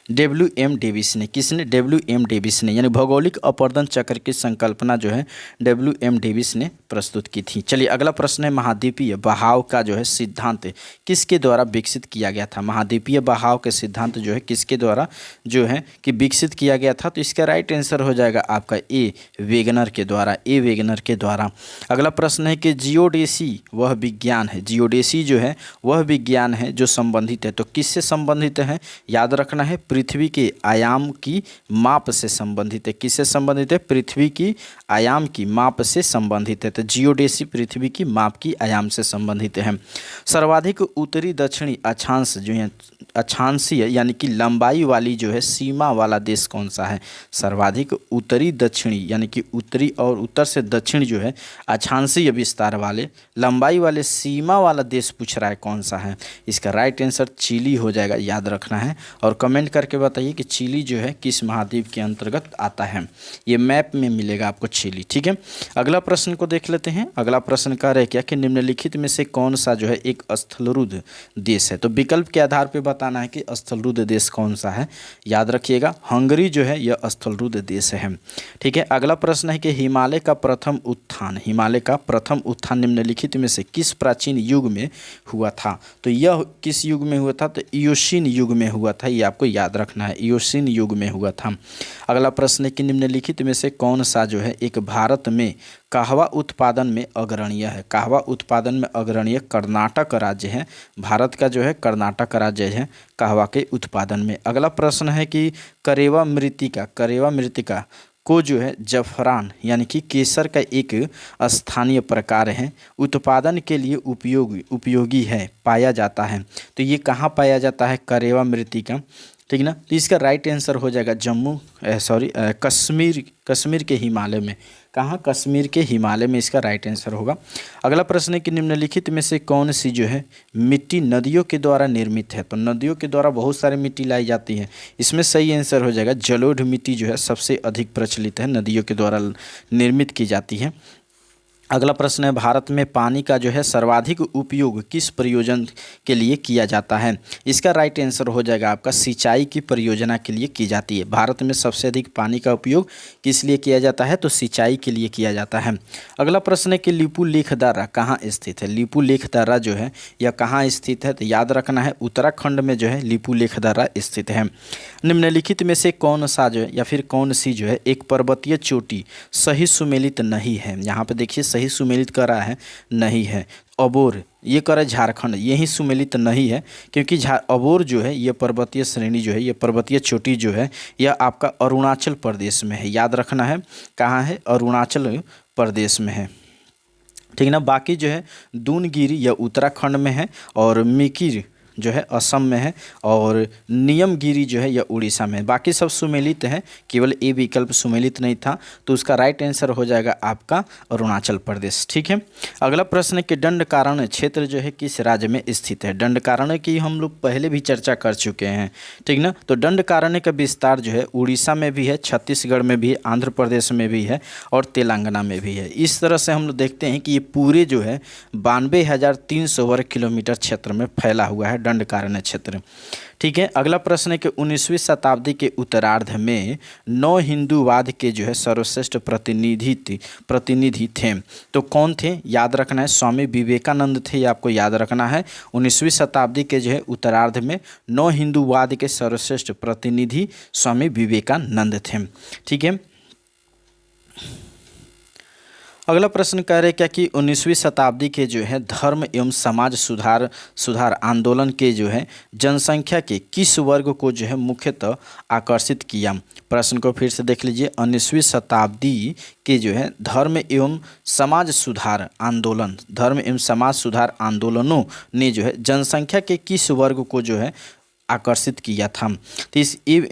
WM डेविस ने। किसने? WM डेविस ने, यानी भौगोलिक अपर्दन चक्र की संकल्पना जो है WM डेविस ने प्रस्तुत की थी। चलिए अगला प्रश्न है महाद्वीपीय बहाव का जो है सिद्धांत किसके द्वारा विकसित किया गया था? महाद्वीपीय बहाव के सिद्धांत जो है किसके द्वारा जो है कि विकसित किया गया था? तो इसका राइट आंसर हो जाएगा आपका ए वेगनर के द्वारा, ए वेगनर के द्वारा। अगला प्रश्न है कि जियोडेसी वह विज्ञान है, जियोडेसी जो है वह विज्ञान है जो संबंधित है। तो किससे संबंधित है? याद रखना है पृथ्वी के आयाम की माप से संबंधित है। किससे संबंधित है? पृथ्वी की आयाम की माप से संबंधित है। तो जियोडेसी पृथ्वी की माप की आयाम से संबंधित है। सर्वाधिक उत्तरी दक्षिणी अक्षांश जो है अक्षांशीय यानी कि लंबाई वाली जो है सीमा वाला देश कौन सा है? सर्वाधिक उत्तरी दक्षिणी यानी कि उत्तरी और उत्तर से दक्षिण जो है अक्षांशीय विस्तार वाले लंबाई वाले सीमा वाला देश पूछ रहा है कौन सा है? इसका राइट आंसर चिली हो जाएगा, याद रखना है। और कमेंट करके बताइए कि चिली जो है किस महाद्वीप के अंतर्गत आता है। ये मैप में मिलेगा आपको चिली, ठीक है। अगला प्रश्न को देख लेते हैं। अगला प्रश्न कह रहे क्या कि निम्नलिखित में से कौन सा जो है एक स्थलरुद्ध देश है? तो विकल्प के आधार पर बताना है कि स्थलरुद्ध देश कौन सा है। याद रखिएगा हंगरी जो है यह स्थलरुद्ध देश है, ठीक है। अगला प्रश्न है कि हिमालय का प्रथम उत्थान निम्नलिखित में से किस प्राचीन युग में हुआ था? तो यह किस युग में हुआ था? तो इयोशीन युग में हुआ था, ये आपको याद रखना है, इयोसीन युग में हुआ था। अगला प्रश्न है कि निम्नलिखित में से कौन सा जो है एक भारत में कहवा उत्पादन में अग्रणीय है। कहवा उत्पादन में अग्रणीय कर्नाटक राज्य है। भारत का जो है कर्नाटक राज्य है कहवा के उत्पादन में। अगला प्रश्न है कि करेवा मृत्तिका को जो है जफरान यानी कि केसर का एक स्थानीय प्रकार है, उत्पादन के लिए उपयोगी है, पाया जाता है। तो ये कहाँ पाया जाता है करेवा मृत्तिका, ठीक ना। तो इसका राइट आंसर हो जाएगा कश्मीर के हिमालय में। कहाँ, कश्मीर के हिमालय में इसका राइट आंसर होगा। अगला प्रश्न है कि निम्नलिखित में से कौन सी जो है मिट्टी नदियों के द्वारा निर्मित है। तो नदियों के द्वारा बहुत सारी मिट्टी लाई जाती है, इसमें सही आंसर हो जाएगा जलोढ़ मिट्टी जो है सबसे अधिक प्रचलित है, नदियों के द्वारा निर्मित की जाती है। अगला प्रश्न है भारत में पानी का जो है सर्वाधिक उपयोग किस प्रयोजन के लिए किया जाता है। इसका राइट आंसर हो जाएगा आपका सिंचाई की परियोजना के लिए की जाती है। भारत में सबसे अधिक पानी का उपयोग किस लिए किया जाता है, तो सिंचाई के लिए किया जाता है। अगला प्रश्न है कि लिपु लेखदारा कहाँ स्थित है। लिपु लेखदारा जो है यह कहाँ स्थित है, तो याद रखना है उत्तराखंड में जो है लिपु लेखदारा स्थित है। निम्नलिखित में से कौन सा जो है या फिर कौन सी जो है एक पर्वतीय चोटी सही सुमेलित नहीं है। यहाँ पे देखिए सही सुमेलित कर रहा है नहीं है। अबोर ये कर झारखंड, यही सुमेलित नहीं है क्योंकि अबोर जो है ये पर्वतीय श्रेणी जो है ये पर्वतीय चोटी जो है यह आपका अरुणाचल प्रदेश में है। याद रखना है कहाँ है, अरुणाचल प्रदेश में है, ठीक ना। बाकी जो है दूनगिरी यह उत्तराखंड में है और मिकिर जो है असम में है और नियमगिरी जो है यह उड़ीसा में है। बाकी सब सुमेलित हैं, केवल ए विकल्प सुमेलित नहीं था, तो उसका राइट आंसर हो जाएगा आपका अरुणाचल प्रदेश, ठीक है। अगला प्रश्न है कि दंडकारण्य क्षेत्र जो है किस राज्य में स्थित है। दंडकारण्य की हम लोग पहले भी चर्चा कर चुके हैं, ठीक ना। तो दंडकारण्य का विस्तार जो है उड़ीसा में भी है, छत्तीसगढ़ में भी है, आंध्र प्रदेश में भी है और तेलंगाना में भी है। इस तरह से हम लोग देखते हैं कि ये पूरे जो है 92,300 वर्ग किलोमीटर क्षेत्र में फैला हुआ है दंडकारण्य क्षेत्र, ठीक है। अगला प्रश्न है कि 19वीं शताब्दी के उत्तरार्ध में नौ हिंदूवाद के जो है सर्वश्रेष्ठ प्रतिनिधि थे। तो कौन थे, याद रखना है स्वामी विवेकानंद थे, ये आपको याद रखना है। 19वीं शताब्दी के जो है उत्तरार्ध में नौ हिंदूवाद के सर्वश्रेष्ठ प्रतिनिधि स्वामी विवेकानंद थे, ठीक है। अगला प्रश्न कह रहे क्या कि 19वीं शताब्दी के जो है धर्म एवं समाज सुधार आंदोलन के जो है जनसंख्या के किस वर्ग को जो है मुख्यतः आकर्षित किया। प्रश्न को फिर से देख लीजिए। 19वीं शताब्दी के जो है धर्म एवं समाज सुधार आंदोलनों ने जो है जनसंख्या के किस वर्ग को जो है आकर्षित किया था। तो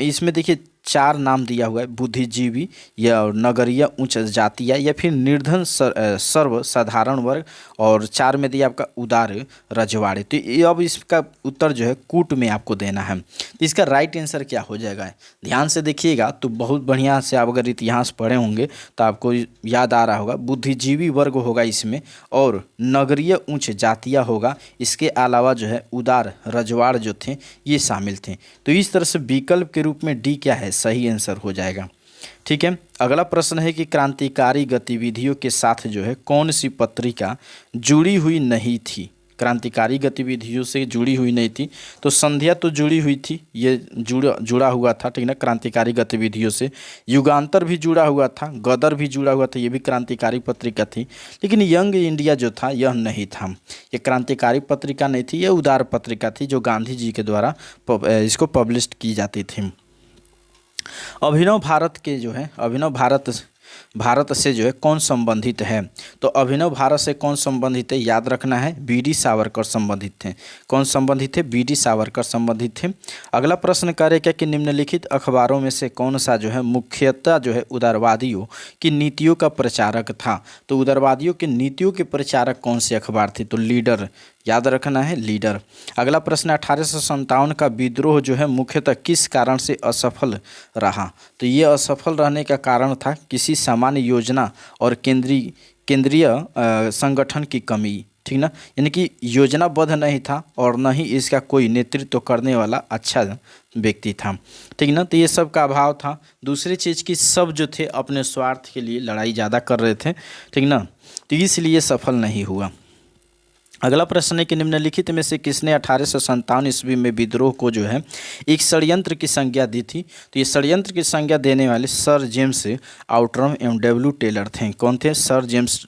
इसमें देखिए 4 नाम दिया हुआ है, बुद्धिजीवी या नगरीय उच्च जातीय या फिर निर्धन सर्वसाधारण वर्ग, और 4 में दिया आपका उदार रजवाड़े। तो ये अब इसका उत्तर जो है कूट में आपको देना है। तो इसका राइट आंसर क्या हो जाएगा, ध्यान से देखिएगा तो बहुत बढ़िया से आप अगर इतिहास पढ़े होंगे तो आपको याद आ रहा होगा। बुद्धिजीवी वर्ग होगा इसमें और नगरीय उच्च जातीय होगा, इसके अलावा जो है उदार रजवाड़ जो थे ये शामिल थे। तो इस तरह से विकल्प के रूप में डी क्या है, सही आंसर हो जाएगा, ठीक है। अगला प्रश्न है कि क्रांतिकारी गतिविधियों के साथ जो है कौन सी पत्रिका जुड़ी हुई नहीं थी। क्रांतिकारी गतिविधियों से जुड़ी हुई नहीं थी, तो संध्या तो जुड़ी हुई थी, ये जुड़ा हुआ था, ठीक ना, क्रांतिकारी गतिविधियों से। युगांतर भी जुड़ा हुआ था, गदर भी जुड़ा हुआ था, ये भी क्रांतिकारी पत्रिका थी। लेकिन यंग इंडिया जो था यह नहीं था, ये क्रांतिकारी पत्रिका नहीं थी, यह उदार पत्रिका थी जो गांधी जी के द्वारा इसको पब्लिश की जाती थी। अभिनव भारत से जो है कौन संबंधित है। तो अभिनव भारत से कौन संबंधित है, याद रखना है बीडी सावरकर संबंधित थे। कौन संबंधित थे, बीडी सावरकर संबंधित थे। अगला प्रश्न करे क्या कि निम्नलिखित अखबारों में से कौन सा जो है मुख्यतः जो है उदारवादियों की नीतियों का प्रचारक था। तो उदारवादियों की नीतियों के प्रचारक कौन से अखबार थे, तो लीडर, याद रखना है लीडर। अगला प्रश्न 1857 का विद्रोह जो है मुख्यतः किस कारण से असफल रहा। तो ये असफल रहने का कारण था किसी सामान्य योजना और केंद्रीय संगठन की कमी, ठीक ना, यानी कि योजनाबद्ध नहीं था और न ही इसका कोई नेतृत्व करने वाला अच्छा व्यक्ति था, ठीक ना। तो ये सब का अभाव था। दूसरी चीज़ कि सब जो थे अपने स्वार्थ के लिए लड़ाई ज़्यादा कर रहे थे, ठीक ना, तो इसलिए सफल नहीं हुआ। अगला प्रश्न है कि निम्नलिखित में से किसने 1857 ईस्वी में विद्रोह को जो है एक षड्यंत्र की संज्ञा दी थी। तो ये षड्यंत्र की संज्ञा देने वाले सर जेम्स आउट्रम एवं डब्ल्यू टेलर थे। कौन थे? Sir James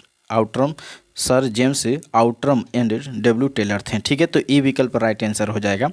Outram and W Taylor थे। ठीक है, तो ई विकल्प राइट आंसर हो जाएगा।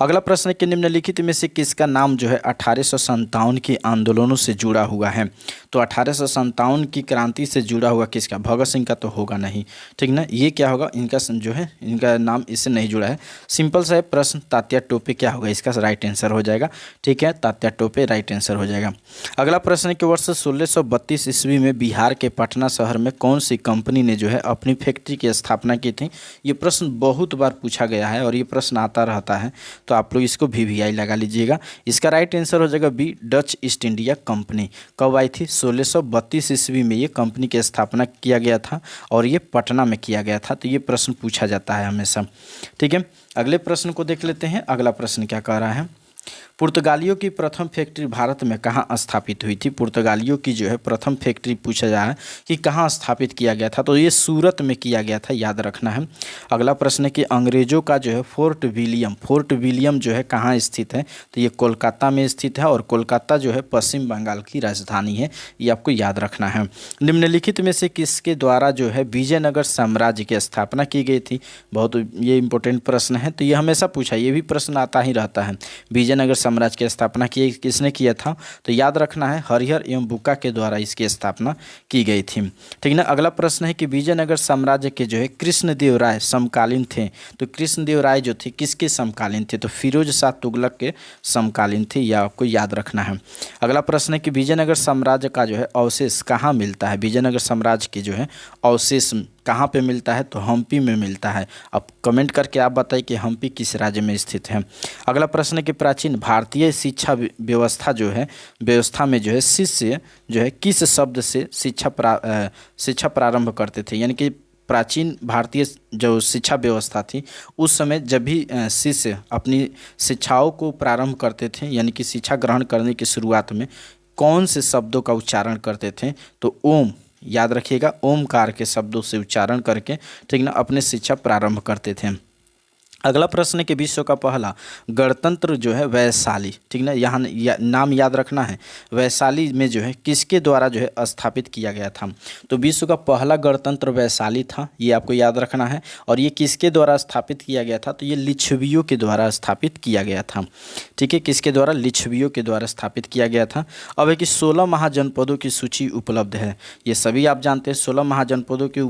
अगला प्रश्न है कि निम्नलिखित में से किसका नाम जो है 1857 के आंदोलनों से जुड़ा हुआ है। तो 1857 की क्रांति से जुड़ा हुआ किसका? भगत सिंह का तो होगा नहीं। ठीक ना, ये क्या होगा? इनका जो है इनका नाम इससे नहीं जुड़ा है। सिंपल सा है प्रश्न, तात्या टोपे क्या होगा? इसका राइट आंसर हो जाएगा। ठीक है, तात्या टोपे राइट आंसर हो जाएगा। अगला प्रश्न है कि वर्ष 1632 ईस्वी में बिहार के पटना शहर में कौन सी कंपनी ने जो है अपनी फैक्ट्री की स्थापना की थी। ये प्रश्न बहुत बार पूछा गया है और ये प्रश्न आता रहता है, तो आप लोग इसको VVI लगा लीजिएगा। इसका राइट आंसर हो जाएगा B, Dutch East India Company. कब आई थी? 1632 ईस्वी में ये कंपनी की स्थापना किया गया था और ये पटना में किया गया था। तो ये प्रश्न पूछा जाता है हमेशा। ठीक है, अगले प्रश्न को देख लेते हैं। अगला प्रश्न क्या कह रहा है? पुर्तगालियों की प्रथम फैक्ट्री भारत में कहाँ स्थापित हुई थी। पुर्तगालियों की जो है प्रथम फैक्ट्री पूछा जा रहा है कि कहाँ स्थापित किया गया था। तो ये सूरत में किया गया था, याद रखना है। अगला प्रश्न है कि अंग्रेजों का जो है फोर्ट विलियम जो है कहाँ स्थित है। तो ये कोलकाता में स्थित है और कोलकाता जो है पश्चिम बंगाल की राजधानी है, ये आपको याद रखना है। निम्नलिखित में से किसके द्वारा जो है विजयनगर साम्राज्य की स्थापना की गई थी। बहुत ये इंपॉर्टेंट प्रश्न है, तो ये हमेशा पूछा, ये भी प्रश्न आता ही रहता है। विजयनगर साम्राज्य की स्थापना किसने किया था। तो याद रखना है हरिहर एवं बुक्का के द्वारा इसकी स्थापना की गई थी। ठीक ना, अगला प्रश्न है कि विजयनगर साम्राज्य के जो है कृष्णदेव राय समकालीन थे। तो कृष्णदेव राय जो थे किसके समकालीन थे। तो फिरोज शाह तुगलक के समकालीन थे, यह आपको याद रखना है। अगला प्रश्न है कि विजयनगर साम्राज्य का जो है अवशेष कहाँ मिलता है। विजयनगर साम्राज्य के जो है अवशेष कहाँ पे मिलता है। तो हम्पी में मिलता है। अब कमेंट करके आप बताइए कि हम्पी किस राज्य में स्थित है। अगला प्रश्न है कि प्राचीन भारतीय शिक्षा व्यवस्था में जो है शिष्य जो है किस शब्द से शिक्षा प्रारंभ करते थे। यानी कि प्राचीन भारतीय जो शिक्षा व्यवस्था थी उस समय जब भी शिष्य अपनी शिक्षाओं को प्रारंभ करते थे, यानी कि शिक्षा ग्रहण करने की शुरुआत में कौन से शब्दों का उच्चारण करते थे। तो ओम, याद रखिएगा, ओमकार के शब्दों से उच्चारण करके ठीक ना अपने शिक्षा प्रारंभ करते थे। अगला प्रश्न है कि विश्व का पहला गणतंत्र जो है वैशाली। ठीक ना, यहाँ नाम याद रखना है। वैशाली में जो है किसके द्वारा जो है स्थापित किया गया था। तो विश्व का पहला गणतंत्र वैशाली था, ये आपको याद रखना है। और ये किसके द्वारा स्थापित किया गया था। तो ये लिच्छवियों के द्वारा स्थापित किया गया था। ठीक है, किसके द्वारा? लिच्छवियों के द्वारा स्थापित किया गया था। अब है कि 16 महाजनपदों की सूची उपलब्ध है। ये सभी आप जानते हैं 16 महाजनपदों की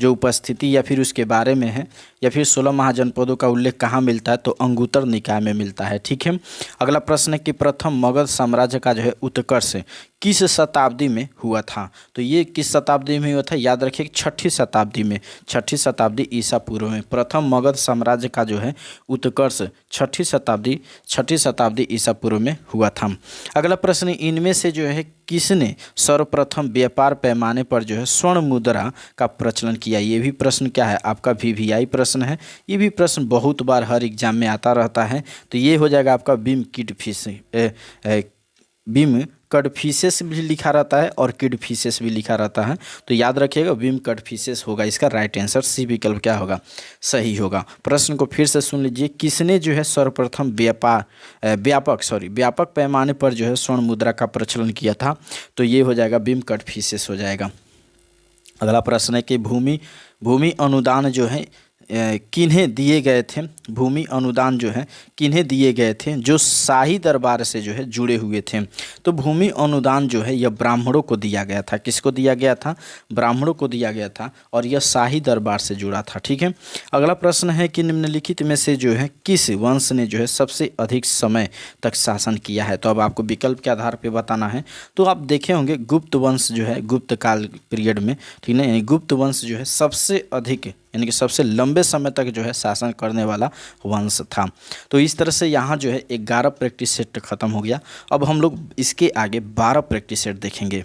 जो उपस्थिति या फिर उसके बारे में है, या फिर 16 महाजनपदों का उल्लेख कहाँ मिलता है। तो अंगुत्तर निकाय में मिलता है। ठीक है, अगला प्रश्न है कि प्रथम मगध साम्राज्य का जो है उत्कर्ष किस शताब्दी में हुआ था। तो ये किस शताब्दी में हुआ था, याद रखिए 6ठी शताब्दी में, 6ठी शताब्दी ईसा पूर्व में प्रथम मगध साम्राज्य का जो है उत्कर्ष 6ठी शताब्दी ईसा पूर्व में हुआ था। अगला प्रश्न, इनमें से जो है किसने सर्वप्रथम व्यापार पैमाने पर जो है स्वर्ण मुद्रा का प्रचलन किया। ये भी प्रश्न क्या है आपका VVI प्रश्न है। ये भी प्रश्न बहुत बार हर एग्जाम में आता रहता है। तो ये हो जाएगा आपका बीम कडफिसेस भी लिखा रहता है और किडफिसेस भी लिखा रहता है। तो याद रखिएगा बीम कडफिसेस होगा इसका राइट आंसर। सी विकल्प क्या होगा? सही होगा। प्रश्न को फिर से सुन लीजिए, किसने जो है सर्वप्रथम व्यापक पैमाने पर जो है स्वर्ण मुद्रा का प्रचलन किया था। तो ये हो जाएगा बीम कडफिसेस हो जाएगा। अगला प्रश्न है कि भूमि अनुदान जो है किन्हें दिए गए थे। भूमि अनुदान जो है किन्हें दिए गए थे, जो शाही दरबार से जो है जुड़े हुए थे। तो भूमि अनुदान जो है यह ब्राह्मणों को दिया गया था। किसको दिया गया था? ब्राह्मणों को दिया गया था और यह शाही दरबार से जुड़ा था। ठीक है, अगला प्रश्न है कि निम्नलिखित में से जो है किस वंश ने जो है सबसे अधिक समय तक शासन किया है। तो अब आपको विकल्प के आधार पर बताना है। तो आप देखे होंगे गुप्त वंश जो है गुप्त काल पीरियड में, ठीक है, यानी गुप्त वंश जो है सबसे अधिक यानी कि सबसे लंबे समय तक जो है शासन करने वाला वंश था। तो इस तरह से यहाँ जो है 11 प्रैक्टिस सेट खत्म हो गया। अब हम लोग इसके आगे 12 प्रैक्टिस सेट देखेंगे।